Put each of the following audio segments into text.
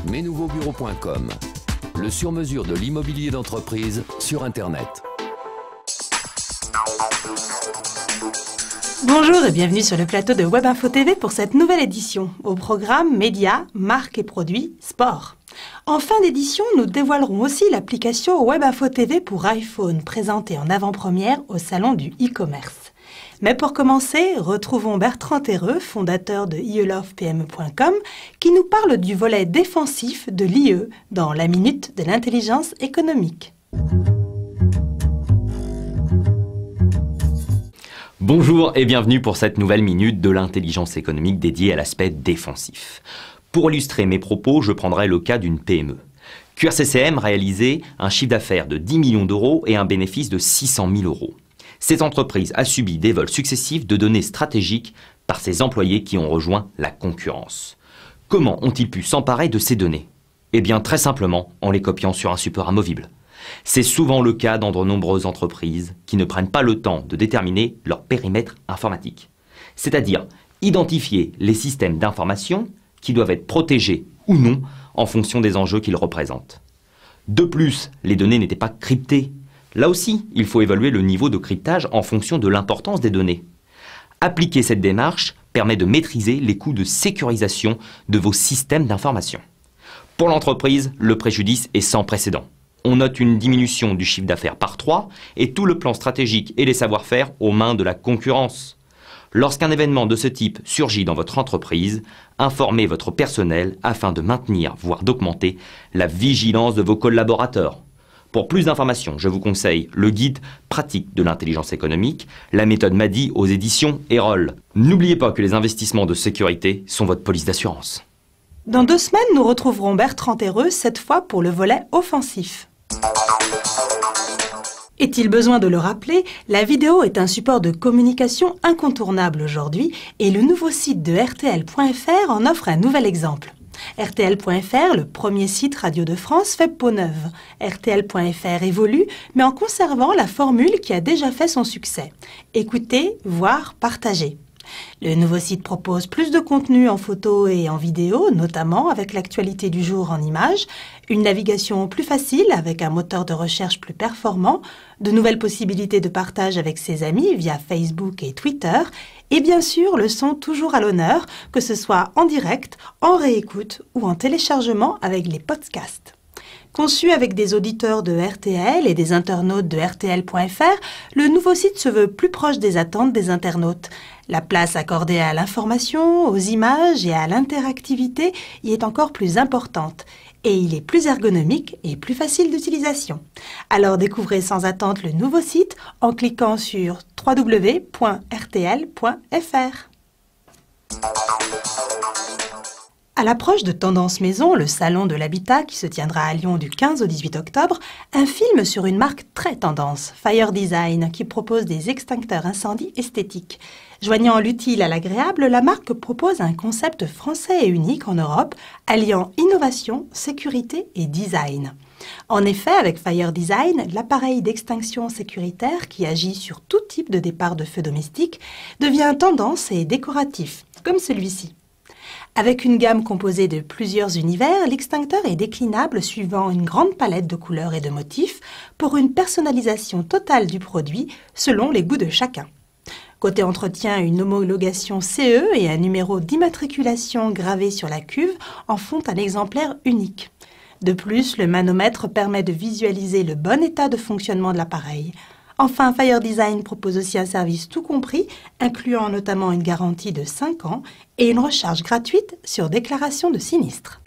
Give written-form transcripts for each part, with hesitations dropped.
Mesnouveauxbureaux.com, le sur-mesure de l'immobilier d'entreprise sur Internet. Bonjour et bienvenue sur le plateau de WebInfo TV pour cette nouvelle édition. Au programme médias, marques et produits, sport. En fin d'édition, nous dévoilerons aussi l'application WebInfo TV pour iPhone, présentée en avant-première au salon du e-commerce. Mais pour commencer, retrouvons Bertrand Terreux, fondateur de ielovepme.com, qui nous parle du volet défensif de l'IE dans la Minute de l'intelligence économique. Bonjour et bienvenue pour cette nouvelle minute de l'intelligence économique dédiée à l'aspect défensif. Pour illustrer mes propos, je prendrai le cas d'une PME. QRCCM réalisait un chiffre d'affaires de 10 millions d'euros et un bénéfice de 600 000 euros. Cette entreprise a subi des vols successifs de données stratégiques par ses employés qui ont rejoint la concurrence. Comment ont-ils pu s'emparer de ces données? Eh bien très simplement en les copiant sur un support amovible. C'est souvent le cas dans de nombreuses entreprises qui ne prennent pas le temps de déterminer leur périmètre informatique. C'est-à-dire identifier les systèmes d'information qui doivent être protégés ou non en fonction des enjeux qu'ils représentent. De plus, les données n'étaient pas cryptées. Là aussi, il faut évaluer le niveau de cryptage en fonction de l'importance des données. Appliquer cette démarche permet de maîtriser les coûts de sécurisation de vos systèmes d'information. Pour l'entreprise, le préjudice est sans précédent. On note une diminution du chiffre d'affaires par 3 et tout le plan stratégique et les savoir-faire aux mains de la concurrence. Lorsqu'un événement de ce type surgit dans votre entreprise, informez votre personnel afin de maintenir, voire d'augmenter, la vigilance de vos collaborateurs. Pour plus d'informations, je vous conseille le guide pratique de l'intelligence économique, la méthode MADI aux éditions Erol. N'oubliez pas que les investissements de sécurité sont votre police d'assurance. Dans 2 semaines, nous retrouverons Bertrand Terreux, cette fois pour le volet offensif. Est-il besoin de le rappeler, la vidéo est un support de communication incontournable aujourd'hui et le nouveau site de RTL.fr en offre un nouvel exemple. RTL.fr, le premier site radio de France, fait peau neuve. RTL.fr évolue, mais en conservant la formule qui a déjà fait son succès. Écoutez, voir, partager. Le nouveau site propose plus de contenu en photo et en vidéo, notamment avec l'actualité du jour en images, une navigation plus facile avec un moteur de recherche plus performant, de nouvelles possibilités de partage avec ses amis via Facebook et Twitter, et bien sûr le son toujours à l'honneur, que ce soit en direct, en réécoute ou en téléchargement avec les podcasts. Conçu avec des auditeurs de RTL et des internautes de RTL.fr, le nouveau site se veut plus proche des attentes des internautes. La place accordée à l'information, aux images et à l'interactivité y est encore plus importante. Et il est plus ergonomique et plus facile d'utilisation. Alors découvrez sans attente le nouveau site en cliquant sur www.rtl.fr. À l'approche de Tendance Maison, le salon de l'habitat qui se tiendra à Lyon du 15 au 18 octobre, un film sur une marque très tendance, Fire Design, qui propose des extincteurs incendie esthétiques. Joignant l'utile à l'agréable, la marque propose un concept français et unique en Europe, alliant innovation, sécurité et design. En effet, avec Fire Design, l'appareil d'extinction sécuritaire qui agit sur tout type de départ de feu domestique devient tendance et décoratif, comme celui-ci. Avec une gamme composée de plusieurs univers, l'extincteur est déclinable suivant une grande palette de couleurs et de motifs pour une personnalisation totale du produit selon les goûts de chacun. Côté entretien, une homologation CE et un numéro d'immatriculation gravé sur la cuve en font un exemplaire unique. De plus, le manomètre permet de visualiser le bon état de fonctionnement de l'appareil. Enfin, Fire Design propose aussi un service tout compris, incluant notamment une garantie de 5 ans et une recharge gratuite sur déclaration de sinistre.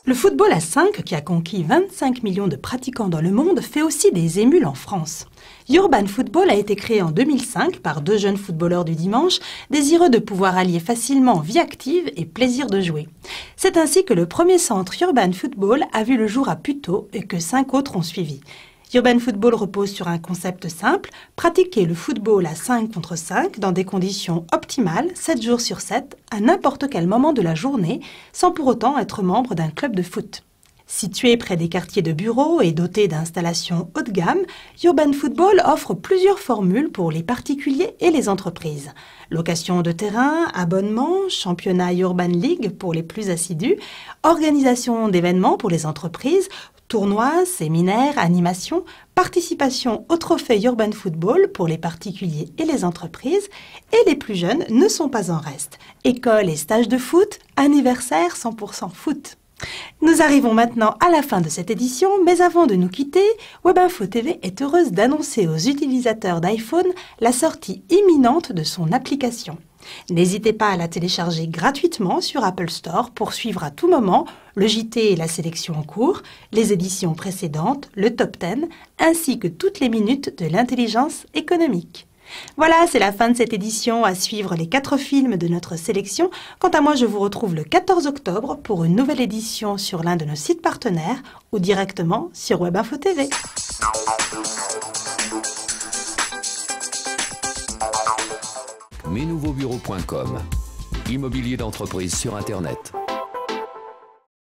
Le football à 5, qui a conquis 25 millions de pratiquants dans le monde, fait aussi des émules en France. Urban Football a été créé en 2005 par 2 jeunes footballeurs du dimanche, désireux de pouvoir allier facilement vie active et plaisir de jouer. C'est ainsi que le premier centre Urban Football a vu le jour à Puteaux et que 5 autres ont suivi. Urban Football repose sur un concept simple, pratiquer le football à 5 contre 5 dans des conditions optimales, 7 jours sur 7, à n'importe quel moment de la journée, sans pour autant être membre d'un club de foot. Situé près des quartiers de bureaux et doté d'installations haut de gamme, Urban Football offre plusieurs formules pour les particuliers et les entreprises. Location de terrain, abonnement, championnat Urban League pour les plus assidus, organisation d'événements pour les entreprises, tournois, séminaires, animations, participation au trophée Urban Football pour les particuliers et les entreprises, et les plus jeunes ne sont pas en reste. École et stages de foot, anniversaire 100% foot. Nous arrivons maintenant à la fin de cette édition, mais avant de nous quitter, Webinfo TV est heureuse d'annoncer aux utilisateurs d'iPhone la sortie imminente de son application. N'hésitez pas à la télécharger gratuitement sur Apple Store pour suivre à tout moment le JT et la sélection en cours, les éditions précédentes, le top 10, ainsi que toutes les minutes de l'intelligence économique. Voilà, c'est la fin de cette édition. À suivre les 4 films de notre sélection. Quant à moi, je vous retrouve le 14 octobre pour une nouvelle édition sur l'un de nos sites partenaires ou directement sur Webinfo TV. Mesnouveauxbureaux.com. Immobilier d'entreprise sur Internet.